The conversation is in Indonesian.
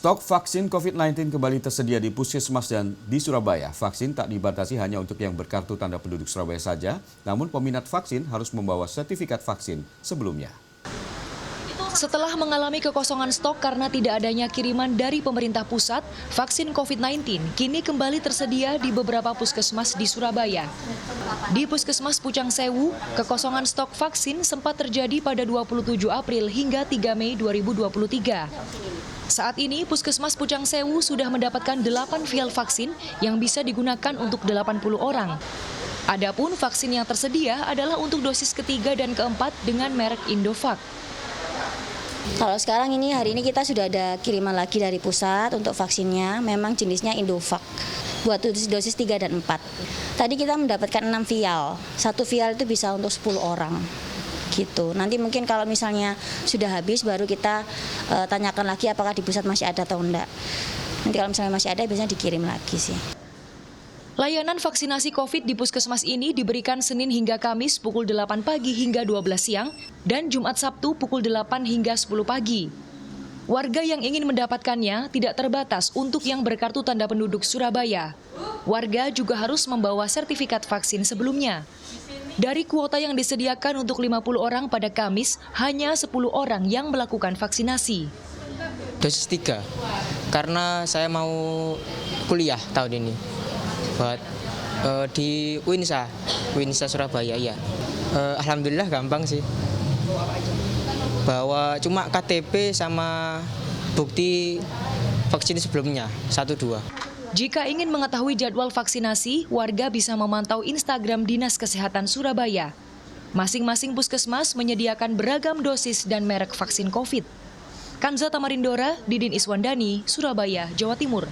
Stok vaksin COVID-19 kembali tersedia di Puskesmas dan di Surabaya. Vaksin tak dibatasi hanya untuk yang berkartu tanda penduduk Surabaya saja, namun peminat vaksin harus membawa sertifikat vaksin sebelumnya. Setelah mengalami kekosongan stok karena tidak adanya kiriman dari pemerintah pusat, vaksin COVID-19 kini kembali tersedia di beberapa puskesmas di Surabaya. Di Puskesmas Pucang Sewu, kekosongan stok vaksin sempat terjadi pada 27 April hingga 3 Mei 2023. Saat ini, Puskesmas Pucang Sewu sudah mendapatkan 8 vial vaksin yang bisa digunakan untuk 80 orang. Adapun vaksin yang tersedia adalah untuk dosis ketiga dan keempat dengan merek Indovac. Kalau sekarang ini hari ini kita sudah ada kiriman lagi dari pusat untuk vaksinnya, memang jenisnya Indovac buat dosis 3 dan 4. Tadi kita mendapatkan 6 vial, satu vial itu bisa untuk 10 orang. Gitu. Nanti mungkin kalau misalnya sudah habis baru kita tanyakan lagi apakah di pusat masih ada atau enggak. Nanti kalau misalnya masih ada biasanya dikirim lagi sih. Layanan vaksinasi COVID di puskesmas ini diberikan Senin hingga Kamis pukul 8 pagi hingga 12 siang dan Jumat Sabtu pukul 8 hingga 10 pagi. Warga yang ingin mendapatkannya tidak terbatas untuk yang berkartu tanda penduduk Surabaya. Warga juga harus membawa sertifikat vaksin sebelumnya. Dari kuota yang disediakan untuk 50 orang pada Kamis, hanya 10 orang yang melakukan vaksinasi. Dosis 3, karena saya mau kuliah tahun ini buat di Uinsa Surabaya ya. Alhamdulillah gampang sih. Bawa cuma KTP sama bukti vaksin sebelumnya 1-2. Jika ingin mengetahui jadwal vaksinasi, warga bisa memantau Instagram Dinas Kesehatan Surabaya. Masing-masing puskesmas menyediakan beragam dosis dan merek vaksin COVID. Kanza Tamarindora, Didin Iswandani, Surabaya, Jawa Timur.